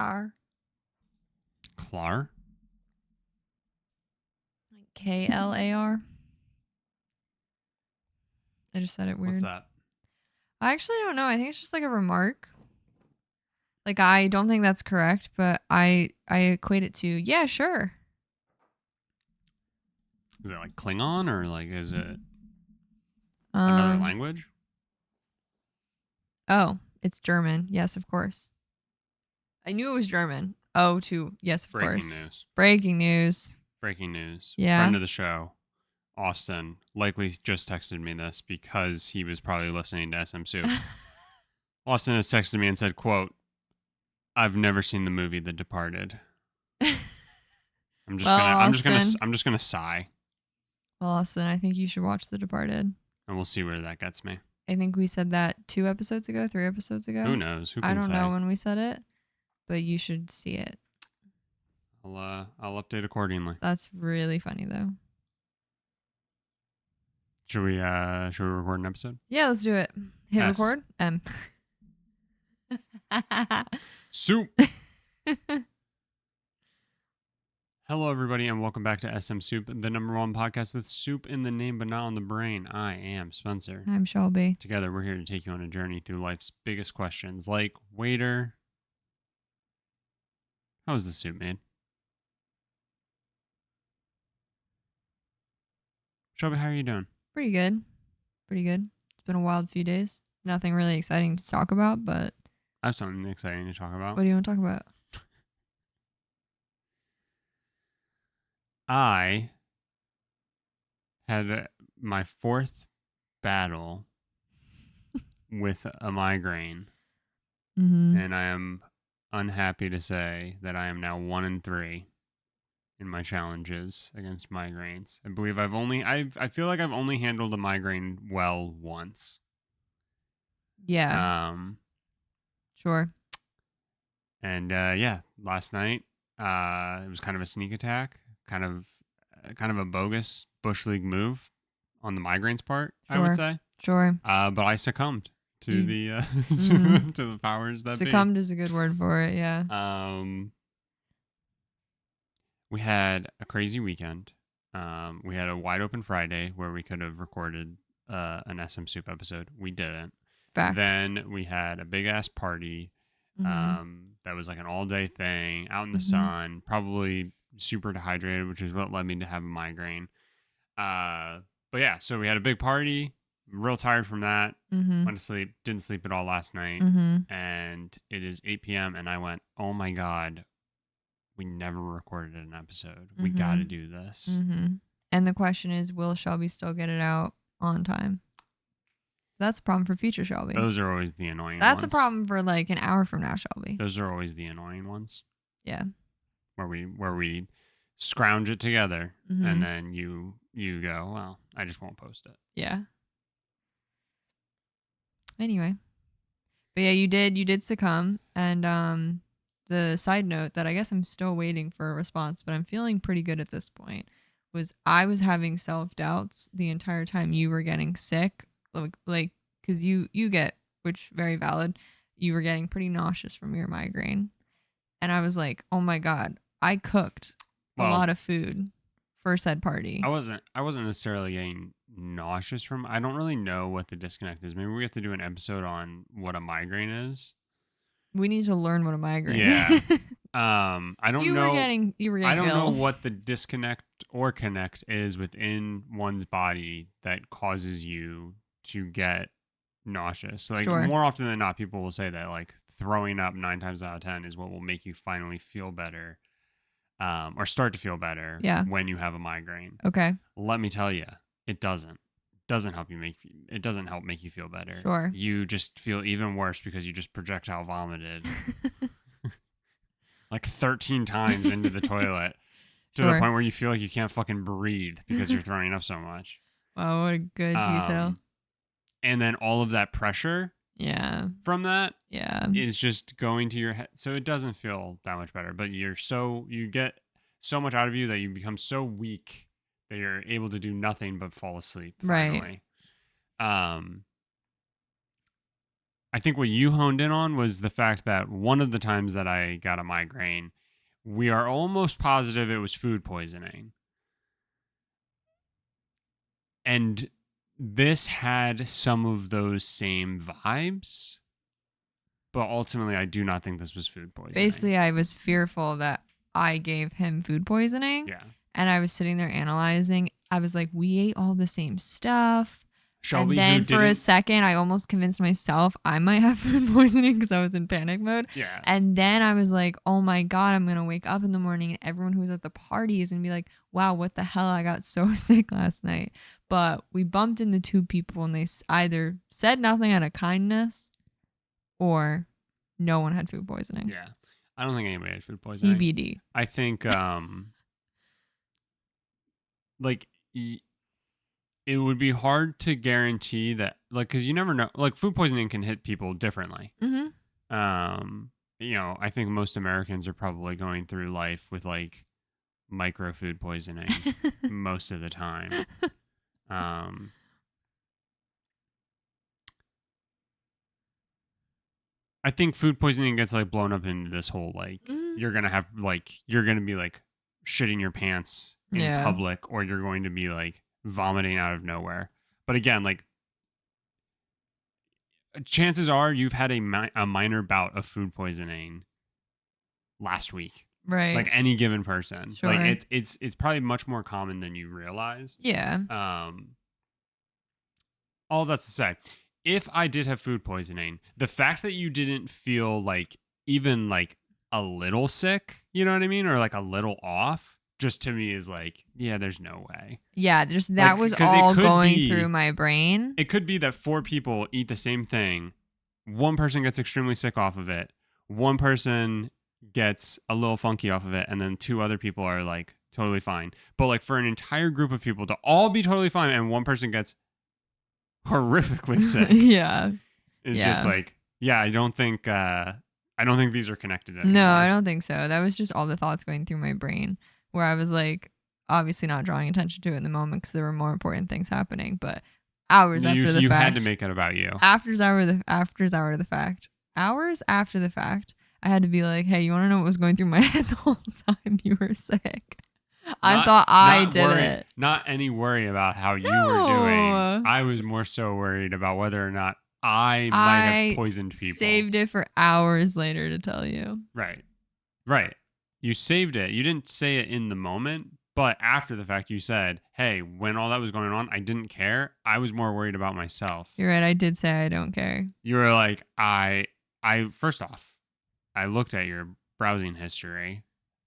R. Klar? KLAR. I just said it weird. What's that? I actually don't know. I think it's just like a remark. Like, I don't think that's correct, but I equate it to, yeah, sure. Is it like Klingon or like is it another language? Oh, it's German. Yes, of course. I knew it was German. Oh, yes, of course. News. Breaking news. Breaking news. Yeah. Friend of the show, Austin, likely just texted me this because he was probably listening to SMSoup. Austin has texted me and said, quote, "I've never seen the movie The Departed." I'm just gonna sigh. Well, Austin, I think you should watch The Departed. And we'll see where that gets me. I think we said that 3 episodes ago. Who knows? Who can I don't say? know when we said it, but you should see it. I'll update accordingly. That's really funny though. Should we record an episode? Yeah, let's do it. Hit S. record. Soup. Hello, everybody, and welcome back to SMSoup, the #1 podcast with soup in the name but not on the brain. I am Spencer. I'm Shelby. Together, we're here to take you on a journey through life's biggest questions, like, waiter, how was the soup made? Shelby, how are you doing? Pretty good. Pretty good. It's been a wild few days. Nothing really exciting to talk about, but I have something exciting to talk about. What do you want to talk about? I had my 4th battle with a migraine, and I am unhappy to say that I am now 1-3 in my challenges against migraines. I believe I feel like I've only handled a migraine well once. Yeah. Sure. And last night it was kind of a sneak attack, kind of a bogus Bush League move on the migraines part, Sure. I would say. Sure. But I succumbed to the to the powers that Succumbed is a good word for it, yeah. We had a crazy weekend. We had a wide open Friday where we could have recorded an SMSoup episode. We didn't. Fact. Then we had a big ass party. That was like an all day thing out in the sun, probably super dehydrated, which is what led me to have a migraine. But yeah, so we had a big party. Real tired from that. Went to sleep. Didn't sleep at all last night. And it is 8 p.m. and I went, oh my God, we never recorded an episode. We got to do this. And the question is, will Shelby still get it out on time? That's a problem for future Shelby. Those are always the annoying ones. That's a problem for like an hour from now, Shelby. Those are always the annoying ones. Yeah. Where we scrounge it together and then you go, well, I just won't post it. Yeah. Anyway. But yeah, you did succumb. And the side note that I guess I'm still waiting for a response, but I'm feeling pretty good at this point, was I was having self-doubts the entire time you were getting sick. Like, because you get, which very valid, you were getting pretty nauseous from your migraine. And I was like, oh my God, I cooked a lot of food for said party. I wasn't necessarily getting nauseous from, I don't really know what the disconnect is. Maybe we have to do an episode on what a migraine is. We need to learn what a migraine is. I don't know. You were getting I don't ill. know what the disconnect or connect is within one's body that causes you to get nauseous. Like more often than not, people will say that like throwing up 9 times out of 10 is what will make you finally feel better, or start to feel better when you have a migraine. Okay. Let me tell you, it doesn't. It doesn't help make you feel better. Sure. You just feel even worse because you just projectile vomited like 13 times into the toilet to the point where you feel like you can't fucking breathe because you're throwing up so much. Wow, what a good detail. And then all of that pressure from that is just going to your head. So it doesn't feel that much better, but you get so much out of you that you become so weak that you're able to do nothing but fall asleep finally. Right. I think what you honed in on was the fact that one of the times that I got a migraine, we are almost positive it was food poisoning. And this had some of those same vibes, but ultimately I do not think this was food poisoning. Basically, I was fearful that I gave him food poisoning. Yeah. And I was sitting there analyzing. I was like, we ate all the same stuff. Shelby, and then who for a didn't, second, I almost convinced myself I might have food poisoning because I was in panic mode. yeah, And then I was like, oh my God, I'm going to wake up in the morning and everyone who was at the party is going to be like, wow, what the hell? I got so sick last night. But we bumped into two people and they either said nothing out of kindness or no one had food poisoning. yeah. I don't think anybody had food poisoning. TBD. I think, like, it would be hard to guarantee that, like, because you never know. Like, food poisoning can hit people differently. You know, I think most Americans are probably going through life with like micro food poisoning most of the time. I think food poisoning gets like blown up into this whole like you're gonna be like shitting your pants in public, or you're going to be like vomiting out of nowhere. But again, like, chances are you've had a minor bout of food poisoning last week. Right. Like any given person. Sure. Like it's probably much more common than you realize. Yeah. All that's to say, if I did have food poisoning, the fact that you didn't feel like even like a little sick, you know what I mean? Or like a little off, just to me is like, yeah, there's no way. Yeah, just that was all going through my brain. It could be that 4 people eat the same thing. One person gets extremely sick off of it. One person gets a little funky off of it. And then 2 other people are like totally fine. But like for an entire group of people to all be totally fine and one person gets horrifically sick. Yeah. It's just like, yeah, I don't think these are connected anymore. No, I don't think so. That was just all the thoughts going through my brain where I was like, obviously not drawing attention to it in the moment because there were more important things happening. But hours after the fact, you had to make it about you. Hours after the fact, I had to be like, hey, you want to know what was going through my head the whole time you were sick? I thought I did it. Not any worry about how you were doing. I was more so worried about whether or not I might have poisoned people. Saved it for hours later to tell you. Right. You saved it. You didn't say it in the moment, but after the fact you said, hey, when all that was going on, I didn't care. I was more worried about myself. You're right. I did say I don't care. You were like, I first off, I looked at your browsing history.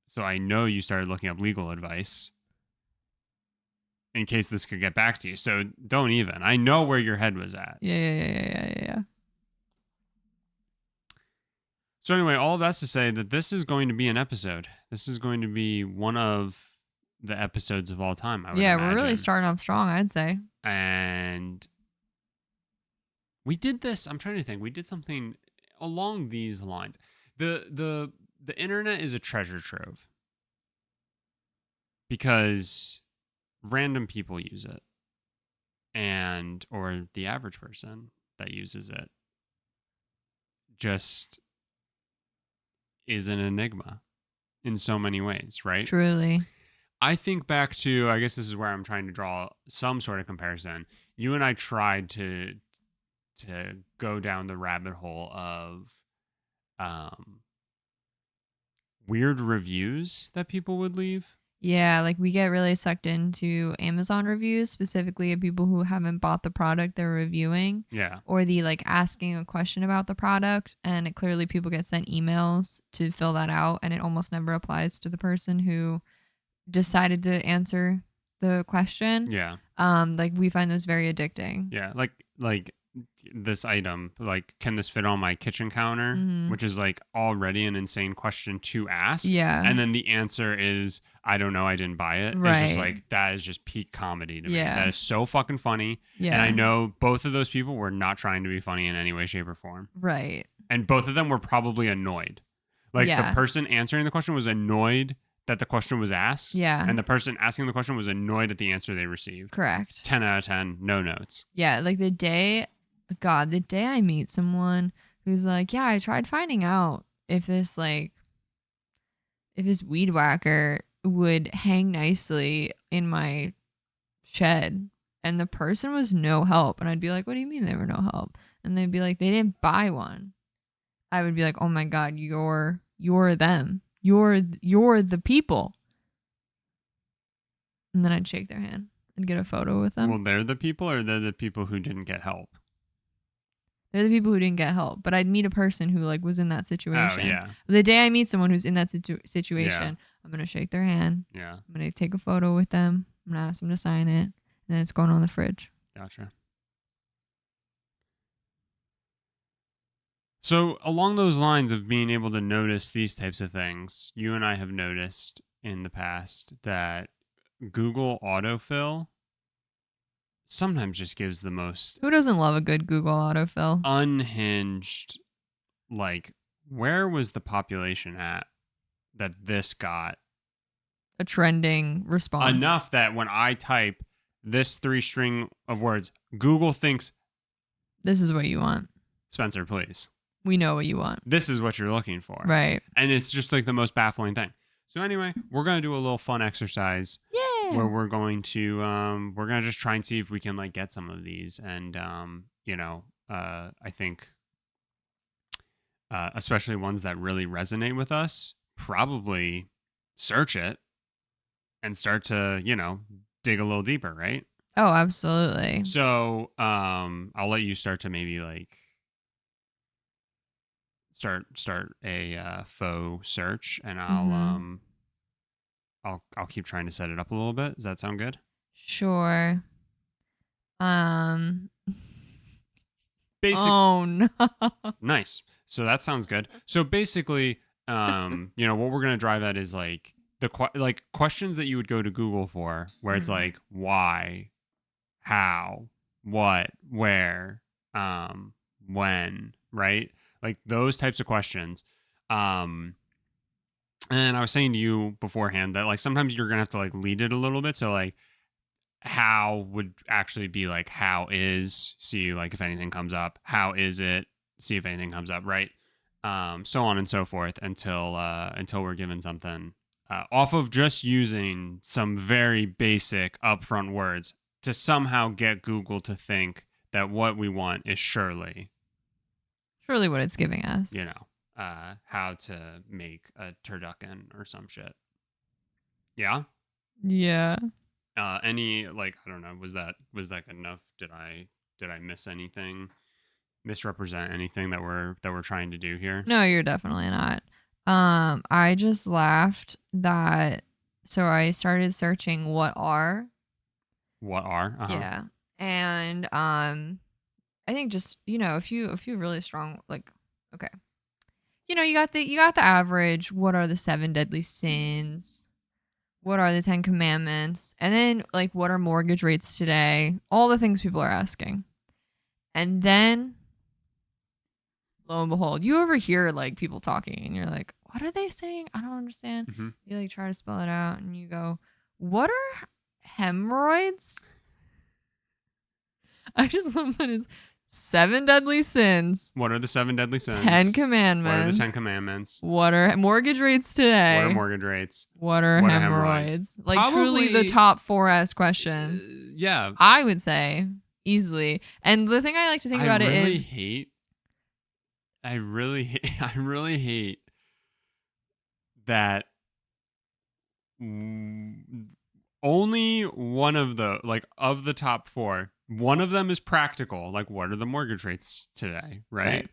So I know you started looking up legal advice in case this could get back to you. So don't even. I know where your head was at. Yeah. So anyway, all that's to say that this is going to be an episode. This is going to be one of the episodes of all time, I would imagine. We're really starting off strong, I'd say. And we did this. I'm trying to think. We did something along these lines. The internet is a treasure trove because random people use it, or the average person that uses it just is an enigma in so many ways, right? Truly. I think back to, I guess this is where I'm trying to draw some sort of comparison. You and I tried to go down the rabbit hole of weird reviews that people would leave. Yeah, like we get really sucked into Amazon reviews, specifically of people who haven't bought the product they're reviewing. Yeah. Or the like asking a question about the product, and clearly people get sent emails to fill that out, and it almost never applies to the person who decided to answer the question. Yeah. Like we find those very addicting. Yeah, like this item, like, can this fit on my kitchen counter? Mm-hmm. Which is like already an insane question to ask. Yeah. And then the answer is, I don't know, I didn't buy it. Right. It's just like, that is just peak comedy to me. Yeah. That is so fucking funny. Yeah. And I know both of those people were not trying to be funny in any way, shape, or form. Right. And both of them were probably annoyed. Like the person answering the question was annoyed that the question was asked. Yeah. And the person asking the question was annoyed at the answer they received. Correct. 10 out of 10, no notes. Yeah. Like the day God, the day I meet someone who's like, yeah, I tried finding out if this weed whacker would hang nicely in my shed, and the person was no help, and I'd be like, what do you mean they were no help? And they'd be like, they didn't buy one. I would be like, oh my God, you're them. You're the people. And then I'd shake their hand and get a photo with them. Well, they're the people, or they're the people who didn't get help? They're the people who didn't get help, but I'd meet a person who like was in that situation. Oh, yeah. The day I meet someone who's in that situation, Yeah. I'm going to shake their hand. Yeah. I'm going to take a photo with them. I'm going to ask them to sign it. And then it's going on the fridge. Gotcha. So along those lines of being able to notice these types of things, you and I have noticed in the past that Google autofill sometimes just gives the most Who doesn't love a good Google autofill? unhinged, like, where was the population at that this got A trending response. enough that when I type this 3 string of words, Google thinks, this is what you want. Spencer, please. We know what you want. This is what you're looking for. Right. And it's just like the most baffling thing. So anyway, we're going to do a little fun exercise. Yeah. Where we're going to just try and see if we can like get some of these. And I think especially ones that really resonate with us, probably search it and start to, dig a little deeper, right? Oh, absolutely. So I'll let you start to maybe like start a faux search, and I'll keep trying to set it up a little bit. Does that sound good? Sure. Basic. Oh no. Nice. So that sounds good. So basically, what we're gonna drive at is like questions that you would go to Google for, where it's like why, how, what, where, when, right? Like those types of questions. And I was saying to you beforehand that like sometimes you're gonna have to like lead it a little bit. So like how would actually be like how is, see like if anything comes up, how is it, see if anything comes up, right? So on and so forth until we're given something off of just using some very basic upfront words to somehow get Google to think that what we want is surely what it's giving us. How to make a turducken or some shit. Yeah. Yeah. Any like I don't know, was that enough? Did I miss anything? Misrepresent anything that we're trying to do here? No, you're definitely not. I just laughed that. So I started searching what are. Uh-huh. Yeah, and I think just a few really strong like okay. You got the average. What are the 7 deadly sins? What are the 10 commandments? And then like what are mortgage rates today? All the things people are asking. And then lo and behold, you overhear like people talking and you're like, what are they saying? I don't understand. Mm-hmm. You like try to spell it out and you go, what are hemorrhoids? I just love that it's 7 deadly sins. What are the 7 deadly sins? 10 commandments. What are the 10 commandments? What are mortgage rates today? What are mortgage rates? What are hemorrhoids? Like Probably, truly the top 4 ask questions. Yeah. I would say easily. And the thing I like to think about it is I really hate that only one of the like of the top 4, one of them is practical. Like what are the mortgage rates today, right?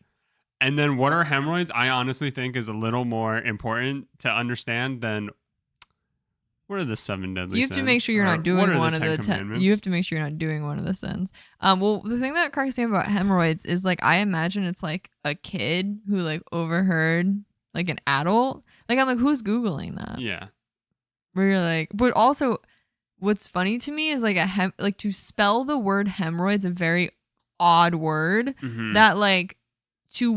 And then what are hemorrhoids? I honestly think is a little more important to understand than what are the 7 deadly sins. You have to make sure you're not doing one of the 10. You have to make sure you're not doing one of the sins. Well, the thing that cracks me up about hemorrhoids is like I imagine it's like a kid who like overheard like an adult. Like I'm like, who's Googling that? Yeah. Where you're like, but also what's funny to me is like like to spell the word hemorrhoids a very odd word that like to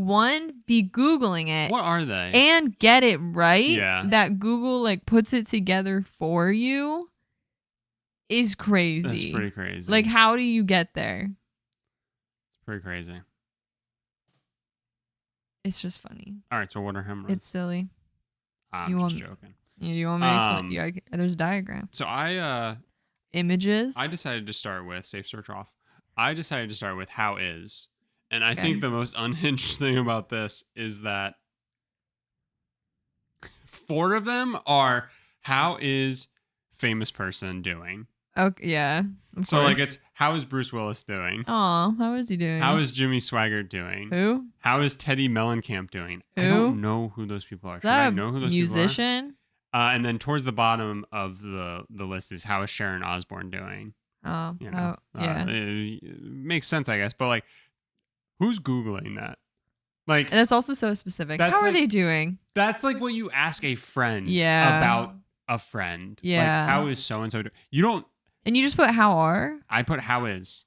be Googling it. What are they? And get it right. Yeah. That Google like puts it together for you is crazy. That's pretty crazy. Like how do you get there? Pretty crazy. It's just funny. All right, so what are hemorrhoids? It's silly. I'm just joking. You want me to explain? Yeah, there's a diagram. So Images. I decided to start with safe search off. I decided to start with how is, and I think the most unhinged thing about this is that 4 of them are how is famous person doing. Okay, yeah. So like it's how is Bruce Willis doing? Oh, how is he doing? How is Jimmy Swaggart doing? Who? How is Teddy Mellencamp doing? Who? I don't know who those people are. Is that Should I know who those musician? people are? And then towards the bottom of the list is how is Sharon Osbourne doing? Oh, you know, yeah. It makes sense, I guess. But like, who's Googling that? Like, and it's also so specific. How are they doing? That's like what you ask a friend about a friend. Yeah. Like, how is so and so doing? You don't. And you just put how are? I put how is.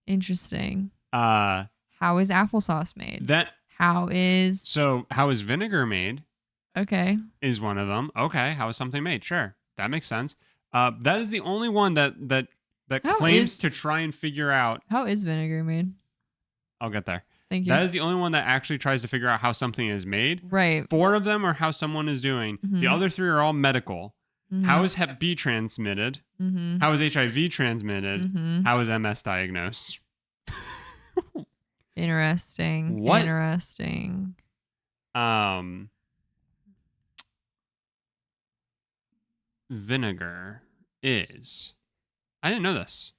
Interesting. How is applesauce made? How is vinegar made? Okay. Is one of them. Okay. How is something made? Sure. That makes sense. That is the only one that claims to try and figure out. How is vinegar made? I'll get there. Thank you. That is the only one that actually tries to figure out how something is made. Right. 4 of them are how someone is doing. Mm-hmm. The other 3 are all medical. Mm-hmm. How is Hep B transmitted? Mm-hmm. How is HIV transmitted? Mm-hmm. How is MS diagnosed? Interesting. What? Interesting. Vinegar is. I didn't know this.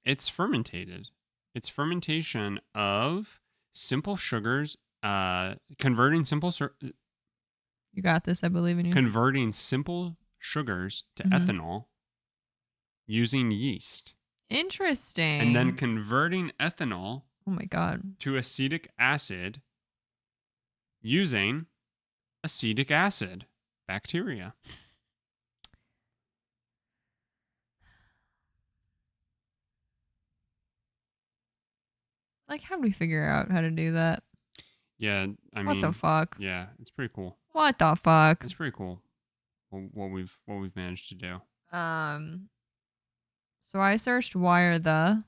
It's fermented. It's fermentation of simple sugars. Converting simple. You got this. I believe in you. Converting simple sugars to ethanol using yeast. Interesting. And then converting ethanol. Oh my god. To acetic acid using acetic acid bacteria. Like, how do we figure out how to do that? Yeah, I mean, what the fuck? Yeah, it's pretty cool. What the fuck? It's pretty cool. What we've managed to do. So I searched wire the,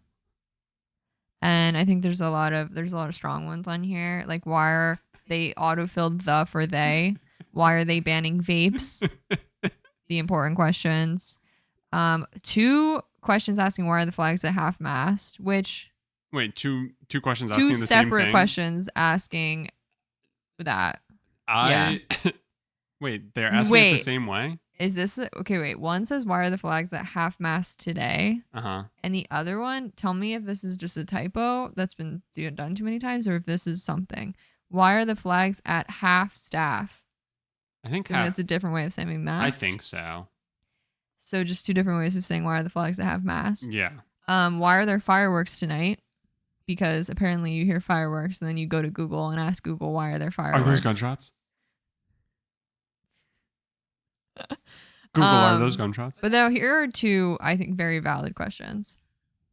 and I think there's a lot of strong ones on here. Like, why are they autofilled the for they? Why are they banning vapes? The important questions. 2 questions asking why are the flags at half mast, which. Wait, two questions asking the same thing? 2 separate questions asking that. Wait, they're asking it the same way? Is this... Okay, wait. One says, why are the flags at half mast today? Uh-huh. And the other one, tell me if this is just a typo that's been done too many times or if this is something. Why are the flags at half staff? I think that's a different way of saying mast. I think so. So just 2 different ways of saying why are the flags at half mast? Yeah. Why are there fireworks tonight? Because apparently you hear fireworks and then you go to Google and ask Google, why are there fireworks? Are those gunshots? Google, are those gunshots? But now here are 2, I think, very valid questions.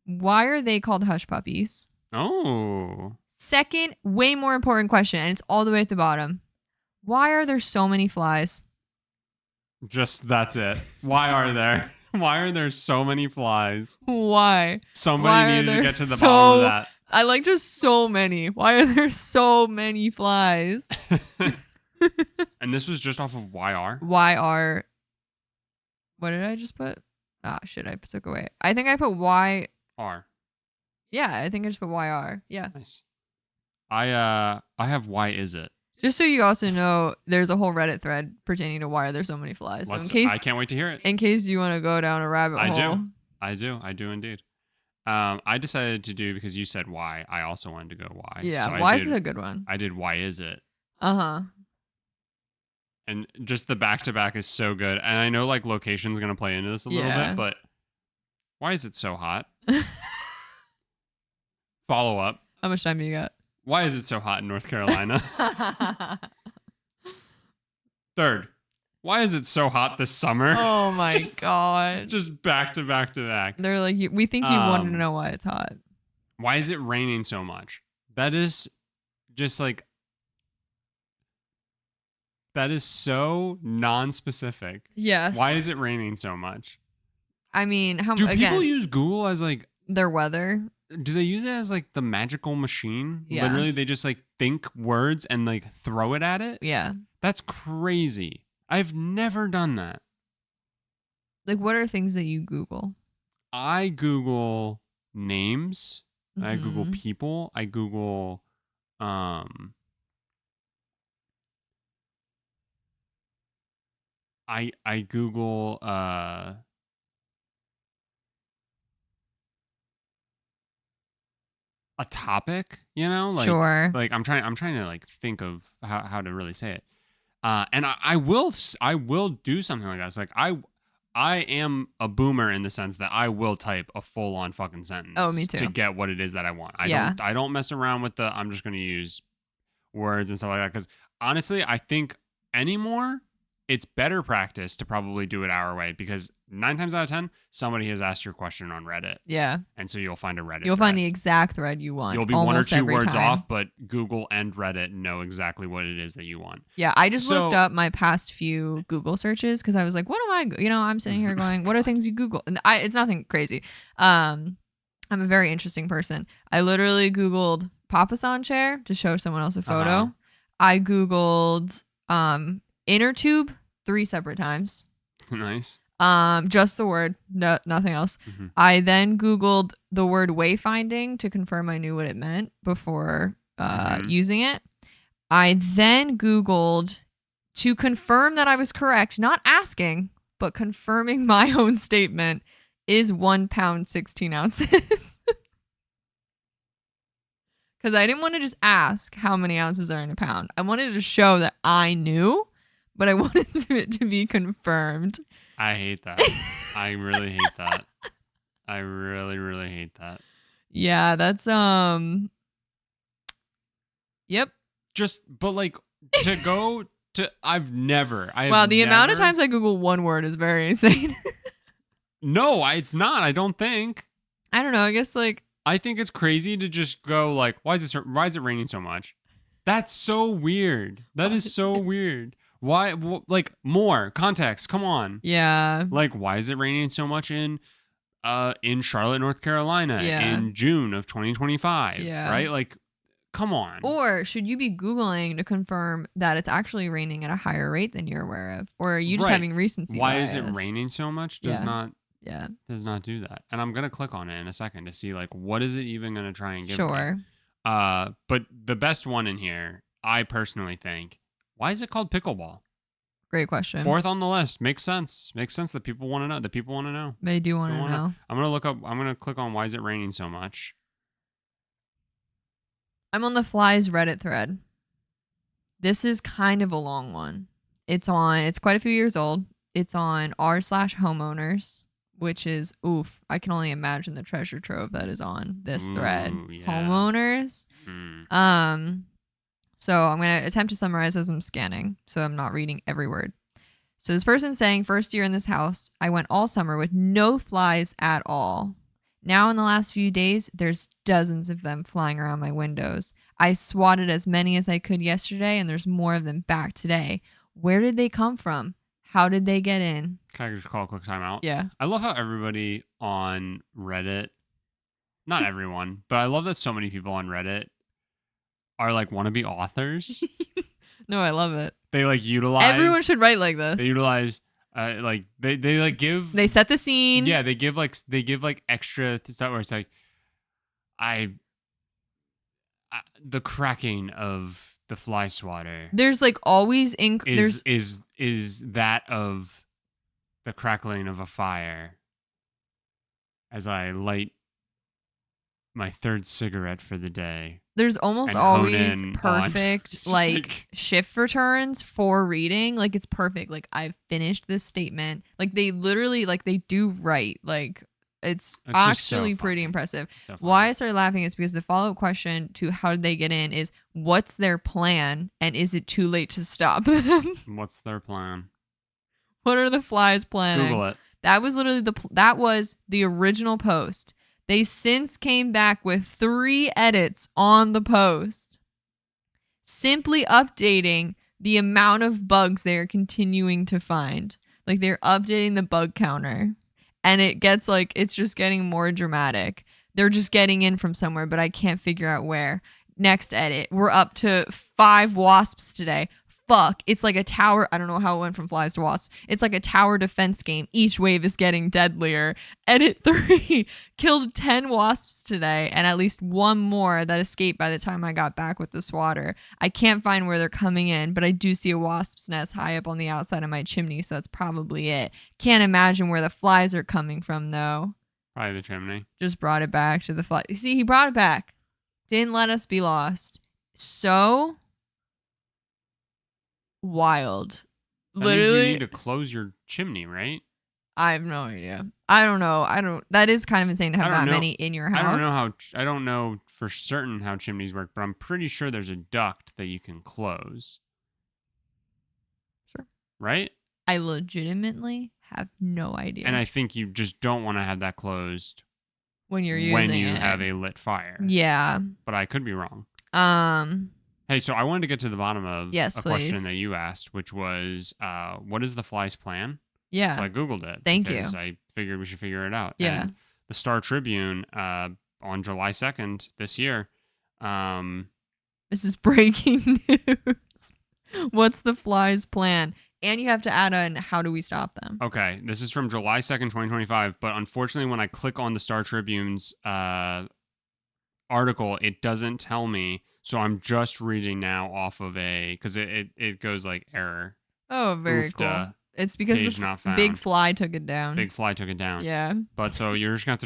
Why are they called hush puppies? Oh. Second, way more important question, and it's all the way at the bottom. Why are there so many flies? That's it. Why are there so many flies? Why? Somebody needed to get to the bottom of that. I like just so many. Why are there so many flies? And this was just off of YR? YR. What did I just put? Ah, shit, I took away. I think I put R. Yeah, I think I just put YR. Yeah. Nice. I have why is it? Just so you also know, there's a whole Reddit thread pertaining to why are there so many flies. So I can't wait to hear it. In case you want to go down a rabbit hole. I do indeed. I decided to do, because you said why, I also wanted to go why. Yeah, so why is a good one. I did why is it? Uh-huh. And just the back-to-back is so good. And I know like location's going to play into this a little bit, but why is it so hot? Follow up. How much time do you got? Why is it so hot in North Carolina? Third, why is it so hot this summer? Oh my God. Just back to back to back. They're like, we think you want to know why it's hot. Why is it raining so much? That is just like, that is so non-specific. Yes. Why is it raining so much? I mean, do people use Google as like Their weather. Do they use it as like the magical machine? Yeah. Literally, they just like think words and like throw it at it? Yeah. That's crazy. I've never done that. Like, what are things that you Google? I Google names. I Google Mm-hmm. people. I Google I Google a topic, Sure. like I'm trying to like think of how to really say it. And I will do something like that. It's like I am a boomer in the sense that I will type a full on fucking Oh, me sentence to too. get what it is that I want. Yeah. I don't mess around with I'm just going to use words and stuff like that, cuz honestly, I think anymore it's better practice to probably do it our way, because 9 times out of 10 somebody has asked your question on Reddit. Yeah. And so you'll find a Reddit You'll thread. find the exact thread you want. You'll be one or almost two every words time. off, but Google and Reddit know exactly what it is that you want. Yeah, I just looked up my past few Google searches because I was like, what am I, I'm sitting here going, what are things you Google? And it's nothing crazy. I'm a very interesting person. I literally Googled Papasan chair to show someone else a photo. Uh-huh. I Googled inner tube 3 separate times. Nice. Just the word, nothing else. Mm-hmm. I then Googled the word wayfinding to confirm I knew what it meant before using it. I then Googled to confirm that I was correct, not asking, but confirming my own statement, is 1 pound 16 ounces. Because I didn't want to just ask how many ounces are in a pound. I wanted to show that I knew, but I wanted it to be confirmed. I hate that. I really hate that. I really, really hate that. Yeah, that's Yep. But like to go to Wow, the amount of times I Google one word is very insane. No, it's not. I don't think. I don't know. I guess like I think it's crazy to just go like, why is it raining so much? That's so weird. That is so weird. Why? Like, more context. Come on. Yeah. Like, why is it raining so much in Charlotte, North Carolina in June of 2025? Yeah. Right? Like, come on. Or should you be Googling to confirm that it's actually raining at a higher rate than you're aware of? Or are you just having recency Why bias? is it raining so much? Does not do that. And I'm gonna click on it in a second to see like what is it even gonna try and give me. But the best one in here, I personally think, why is it called pickleball? Great question. 4th on the list. Makes sense. Makes sense that people want to know. They do want to know. I'm gonna click on why is it raining so much. I'm on the Flies Reddit thread. This is kind of a long one. It's quite a few years old. It's on r/homeowners, which is oof. I can only imagine the treasure trove that is on this thread. Yeah. Homeowners. So I'm going to attempt to summarize as I'm scanning, so I'm not reading every word. So this person's saying, first year in this house, I went all summer with no flies at all. Now in the last few days, there's dozens of them flying around my windows. I swatted as many as I could yesterday, and there's more of them back today. Where did they come from? How did they get in? Can I just call a quick timeout? Yeah. I love how everybody on Reddit, not everyone, but I love that so many people on Reddit are like wannabe authors. No, I love it. They like utilize. Everyone should write like this. They utilize. Like they like give. They set the scene. Yeah, they give like extra stuff where it's like, the cracking of the fly swatter. There's like always is that of the crackling of a fire as I light my 3rd cigarette for the day. There's almost always perfect like shift returns for reading. Like it's perfect. Like I've finished this statement. Like they literally like they do right. Like it's actually pretty impressive. So why I started laughing is because the follow-up question to how did they get in is what's their plan and is it too late to stop them? What's their plan? What are the flies planning? Google it. That was literally that was the original post. They since came back with 3 edits on the post, simply updating the amount of bugs they are continuing to find. Like they're updating the bug counter, and it gets like it's just getting more dramatic. They're just getting in from somewhere, but I can't figure out where. Next edit. We're up to 5 wasps today. Fuck. It's like a tower. I don't know how it went from flies to wasps. It's like a tower defense game. Each wave is getting deadlier. Edit 3. Killed 10 wasps today and at least one more that escaped by the time I got back with the swatter. I can't find where they're coming in, but I do see a wasp's nest high up on the outside of my chimney, so that's probably it. Can't imagine where the flies are coming from, though. Probably the chimney. Just brought it back to the fly. See, he brought it back. Didn't let us be lost. So wild. That Literally. means you need to close your chimney, right? I have no idea. I don't know. That is kind of insane to have that many in your house. I don't know for certain how chimneys work, but I'm pretty sure there's a duct that you can close. Sure. Right? I legitimately have no idea. And I think you just don't want to have that closed when you're using it. Have a lit fire. Yeah. But I could be wrong. Hey, so I wanted to get to the bottom of a question that you asked, which was, what is the fly's plan? Yeah. So I Googled it. Thank you. I figured we should figure it out. Yeah. And the Star Tribune, on July 2nd this year, this is breaking news. What's the fly's plan? And you have to add on, how do we stop them? Okay. This is from July 2nd, 2025. But unfortunately, when I click on the Star Tribune's article, it doesn't tell me. So I'm just reading now off of because it goes like error. Oh, very cool. It's because the big fly took it down. Big fly took it down. Yeah. But so you're just gonna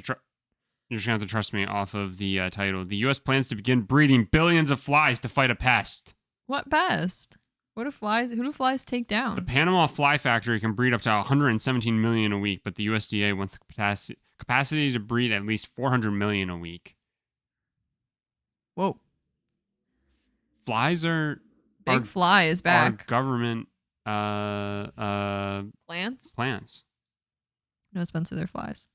have to trust me off of the title. The U.S. plans to begin breeding billions of flies to fight a pest. What pest? Who do flies take down? The Panama Fly Factory can breed up to 117 million a week, but the USDA wants the capacity to breed at least 400 million a week. Whoa. Flies are... Big fly is back. Our government... Plants? No, Spencer, they're flies.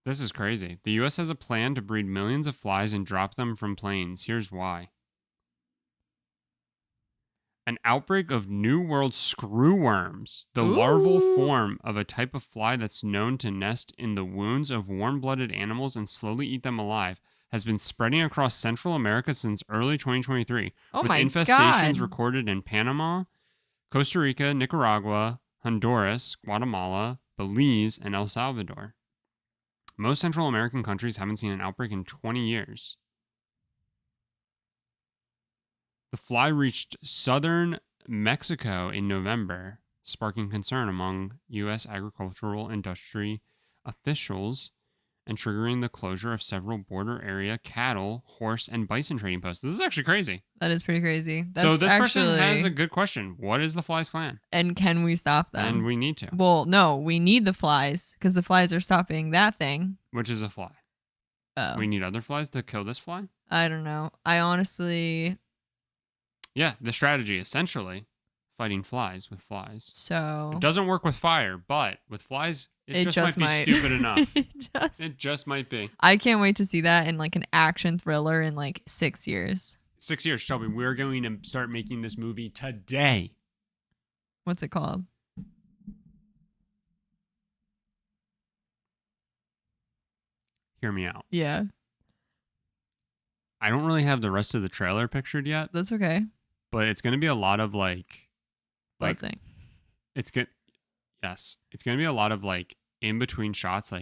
This is crazy. The U.S. has a plan to breed millions of flies and drop them from planes. Here's why. An outbreak of New World screwworms, the larval form of a type of fly that's known to nest in the wounds of warm-blooded animals and slowly eat them alive, has been spreading across Central America since early 2023, with infestations recorded in Panama, Costa Rica, Nicaragua, Honduras, Guatemala, Belize, and El Salvador. Most Central American countries haven't seen an outbreak in 20 years. The fly reached southern Mexico in November, sparking concern among U.S. agricultural industry officials and triggering the closure of several border area cattle, horse, and bison trading posts. This is actually crazy. That is pretty crazy. So this person has a good question. What is the fly's plan? And can we stop them? And we need to. Well, no, we need the flies because the flies are stopping that thing. Which is a fly. Oh. We need other flies to kill this fly? I don't know. I honestly... Yeah, the strategy, essentially, fighting flies with flies. So... It doesn't work with fire, but with flies, it just might be stupid enough. It just might be. I can't wait to see that in like an action thriller in like 6 years. 6 years, Shelby. We're going to start making this movie today. What's it called? Hear me out. Yeah. I don't really have the rest of the trailer pictured yet. That's okay. But it's going to be a lot of buzzing. It's going to be a lot of in between shots,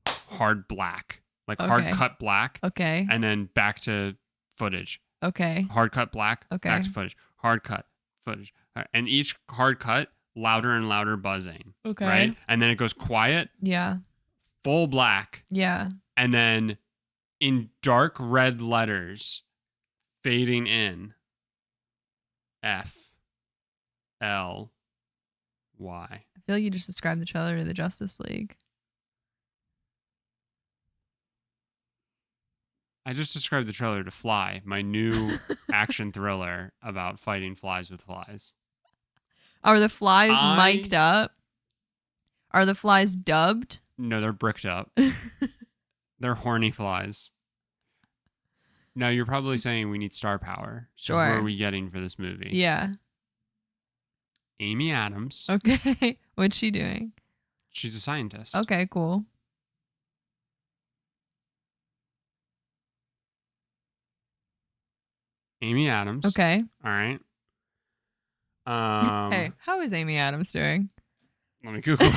hard black, hard cut black. Okay. And then back to footage. Okay. Hard cut black. Okay. Back to footage. Hard cut footage. And each hard cut, louder and louder buzzing. Okay. Right. And then it goes quiet. Yeah. Full black. Yeah. And then in dark red letters, fading in. F. L. Y. I feel like you just described the trailer to the Justice League. I just described the trailer to Fly, my new action thriller about fighting flies with flies. Are the flies mic'd up? Are the flies dubbed? No, they're bricked up. They're horny flies. Now, you're probably saying we need star power. So sure. Who are we getting for this movie? Yeah. Amy Adams. Okay. What's she doing? She's a scientist. Okay, cool. Amy Adams. Okay. All right. Hey, how is Amy Adams doing? Let me Google it.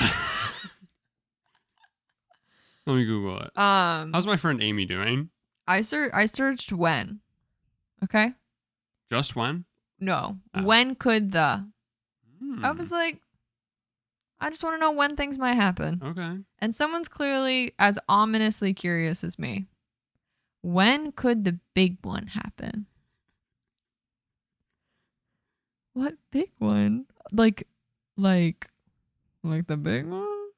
Let me Google it. How's my friend Amy doing? I searched when. Okay. Just when? No. Oh. When could the? I was like, I just want to know when things might happen. Okay. And someone's clearly as ominously curious as me. When could the big one happen? What big one? Like the big one?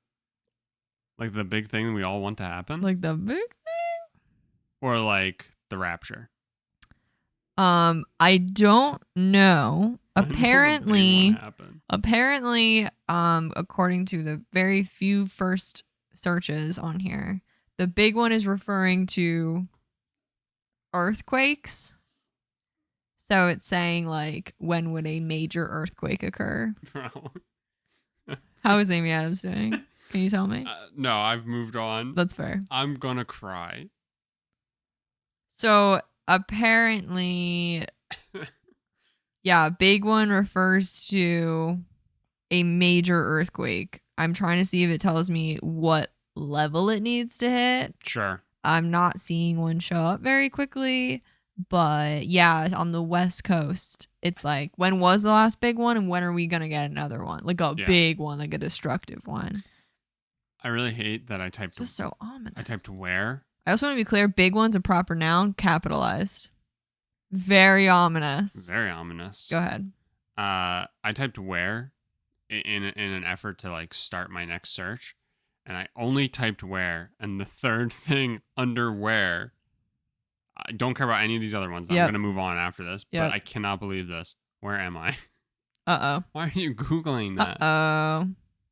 Like the big thing we all want to happen? Like the big thing? Or like the rapture? I don't know. Apparently, according to the very few first searches on here, the big one is referring to earthquakes. So it's saying like, when would a major earthquake occur? Bro. How is Amy Adams doing? Can you tell me? No, I've moved on. That's fair. I'm gonna cry. So apparently, yeah, big one refers to a major earthquake. I'm trying to see if it tells me what level it needs to hit. Sure. I'm not seeing one show up very quickly, but yeah, on the West Coast, it's like, when was the last big one and when are we going to get another one? Like a big one, like a destructive one. I really hate that I typed. It's just so ominous. I typed where. I also want to be clear, big one's a proper noun, capitalized. Very ominous. Very ominous. Go ahead. I typed where in an effort to like start my next search, and I only typed where, and the third thing under where. I don't care about any of these other ones. Yep. I'm gonna move on after this, Yep. but I cannot believe this. Where am I? Uh-oh. Why are you Googling that? Uh-oh.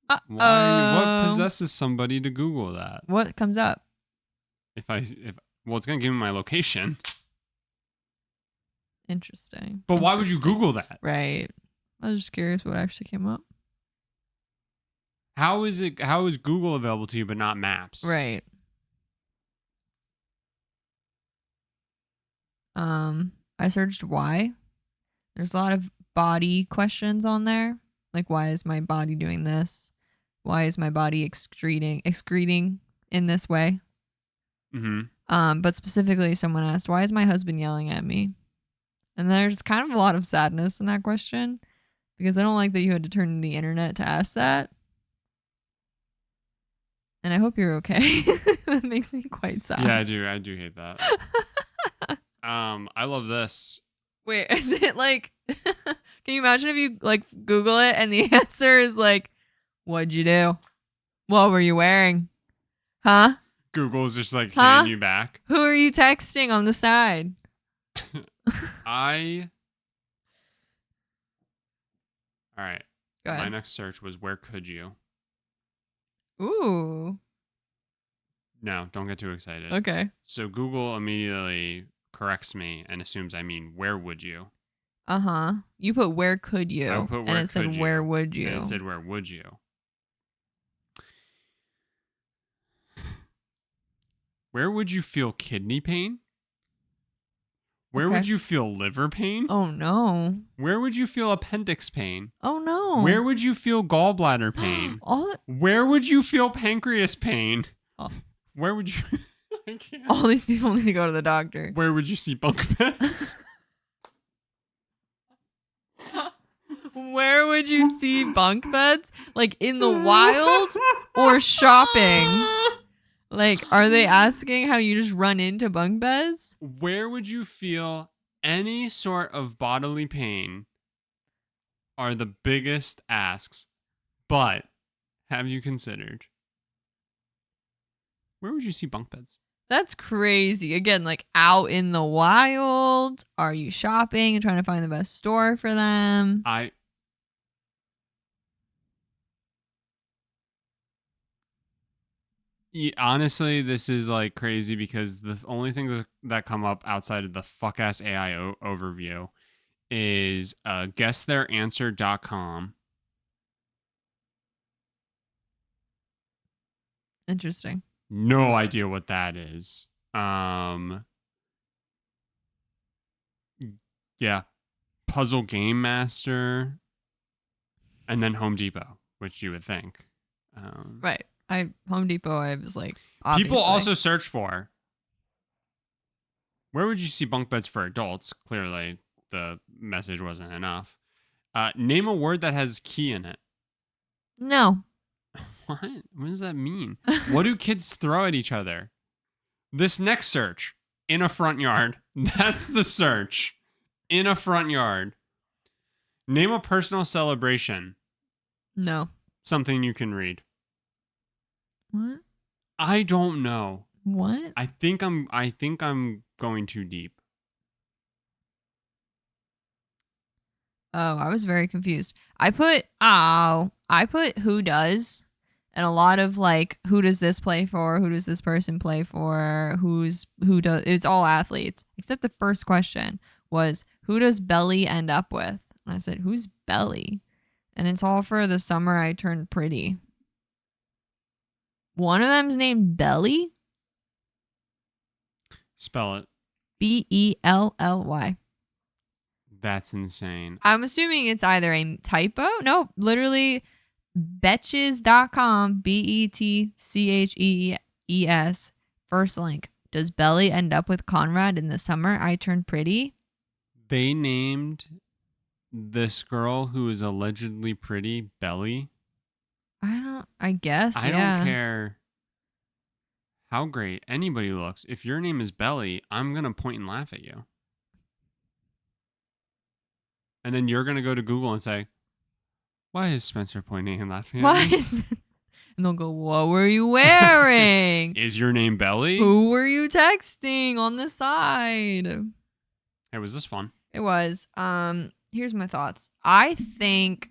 Uh-oh. What possesses somebody to Google that? What comes up? Well, it's gonna give me my location. Interesting. But why would you Google that? Right. I was just curious what actually came up. How is Google available to you but not Maps? Right. I searched why. There's a lot of body questions on there. Like, why is my body doing this? Why is my body excreting in this way? Mm-hmm. But specifically, someone asked, why is my husband yelling at me? And there's kind of a lot of sadness in that question, because I don't like that you had to turn to the internet to ask that. And I hope you're okay. That makes me quite sad. Yeah, I do hate that. I love this. Wait, is it like, can you imagine if you like Google it and the answer is like, what'd you do? What were you wearing? Huh? Google's just like hitting you back. Who are you texting on the side? All right. Go ahead. My next search was where could you? Ooh. No, don't get too excited. Okay. So Google immediately corrects me and assumes I mean where would you? Uh-huh. You put where could you? I put where and it said could you? Where would you? And it said where would you? Where would you feel kidney pain? Where would you feel liver pain? Oh no. Where would you feel appendix pain? Oh no. Where would you feel gallbladder pain? Where would you feel pancreas pain? Oh. Where would you All these people need to go to the doctor. Where would you see bunk beds? Where would you see bunk beds? Like in the wild or shopping? Like, are they asking how you just run into bunk beds? Where would you feel any sort of bodily pain are the biggest asks. But have you considered, where would you see bunk beds? That's crazy. Again, like out in the wild. Are you shopping and trying to find the best store for them? Honestly, this is like crazy because the only things that come up outside of the fuck ass AI overview is guesstheiranswer.com. Interesting. No idea what that is. Yeah. Puzzle Game Master, and then Home Depot, which you would think. Right. Home Depot, I was like, People obviously. also search for, where would you see bunk beds for adults? Clearly, the message wasn't enough. Name a word that has key in it. No. What? What does that mean? What do kids throw at each other? This next search, in a front yard. That's the search. In a front yard. Name a personal celebration. No. Something you can read. What? I don't know. What? I think I'm going too deep. Oh, I was very confused. I put who does, and a lot of like, who does this play for? Who does this person play for? Who does? It's all athletes except the first question was, who does Belly end up with? And I said, who's Belly? And it's all for the summer I turned pretty. One of them's named Belly. Spell it. Belly. That's insane. I'm assuming it's either a typo. No, literally betches.com. BETCHEES. First link. Does Belly end up with Conrad in the summer I turned pretty? They named this girl who is allegedly pretty Belly. I guess. I Yeah. don't care how great anybody looks. If your name is Belly, I'm going to point and laugh at you. And then you're going to go to Google and say, why is Spencer pointing and laughing at me? And they'll go, what were you wearing? Is your name Belly? Who were you texting on the side? Hey, was this fun? It was. Here's my thoughts. I think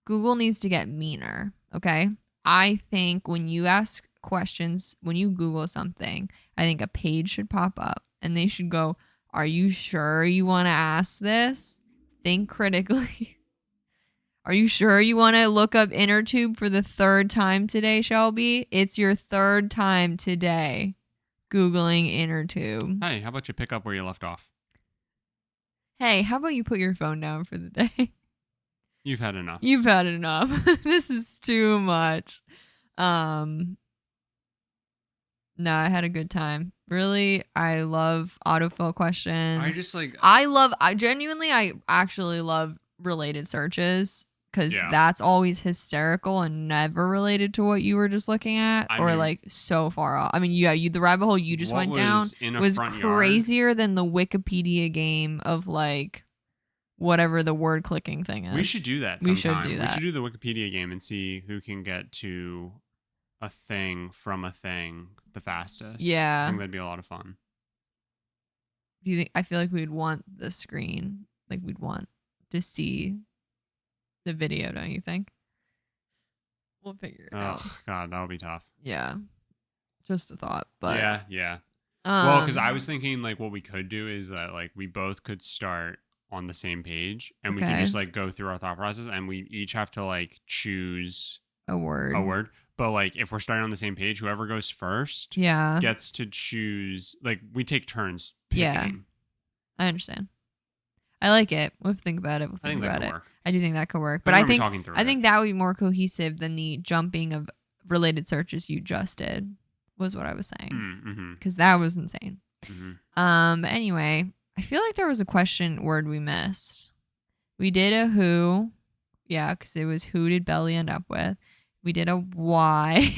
Google needs to get meaner, okay? I think when you ask questions, when you Google something, I think a page should pop up and they should go, are you sure you want to ask this? Think critically. Are you sure you want to look up inner tube for the third time today, Shelby? It's your third time today Googling inner tube. Hey, how about you pick up where you left off? Hey, how about you put your phone down for the day? You've had enough. You've had enough. This is too much. No, I had a good time. Really, I love autofill questions. I genuinely, I actually love related searches because that's always hysterical and never related to what you were just looking at like so far off. I mean, yeah, the rabbit hole you just went down was crazier than the Wikipedia game of like whatever the word clicking thing is. We should do that sometime. We should do the Wikipedia game and see who can get to a thing from a thing the fastest. Yeah. I think that'd be a lot of fun. Do you think, I feel like we'd want the screen, like we'd want to see the video, don't you think? We'll figure it out. Oh God, that would be tough. Yeah. Just a thought, but yeah. Well, because I was thinking like what we could do is that like we both could start on the same page and we could just like go through our thought process and we each have to like choose a word. But like if we're starting on the same page, whoever goes first gets to choose, like we take turns picking. Yeah. I understand. I like it. We'll think about it. I think that could work. I do think that could work. But I think that would be more cohesive than the jumping of related searches you just did, was what I was saying. Because that was insane. Anyway, I feel like there was a question word we missed. We did a who. Yeah, because it was who did Belly end up with. We did a why.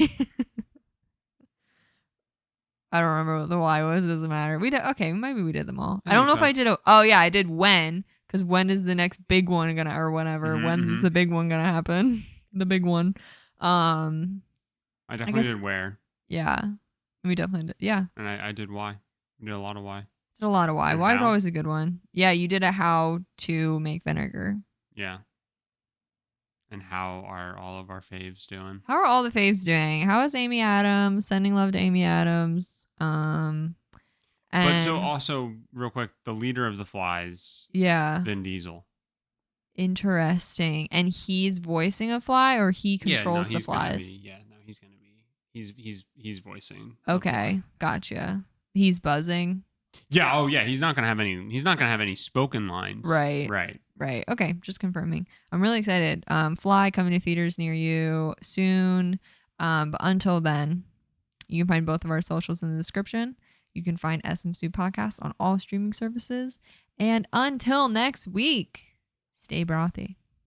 I don't remember what the why was. It doesn't matter. Maybe we did them all. I don't know if I did I did when, because when is the next big one gonna, or whenever. When is the big one gonna happen? The big one. I definitely did where. Yeah. We definitely did. Yeah. And I did why. We did a lot of why. Did a lot of why. Why is always a good one. Yeah, you did a how to make vinegar. Yeah. And how are all of our faves doing? How are all the faves doing? How is Amy Adams? Sending love to Amy Adams. But so also real quick, the leader of the Flies. Yeah. Vin Diesel. Interesting. And he's voicing a fly, or he controls the flies? He's gonna be. He's voicing. Okay, gotcha. He's buzzing. Yeah. Oh, yeah. He's not gonna have any. He's not gonna have any spoken lines. Right. Right. Right. Okay. Just confirming. I'm really excited. Fly coming to theaters near you soon. But until then, you can find both of our socials in the description. You can find SMSoup Podcast on all streaming services. And until next week, stay brothy.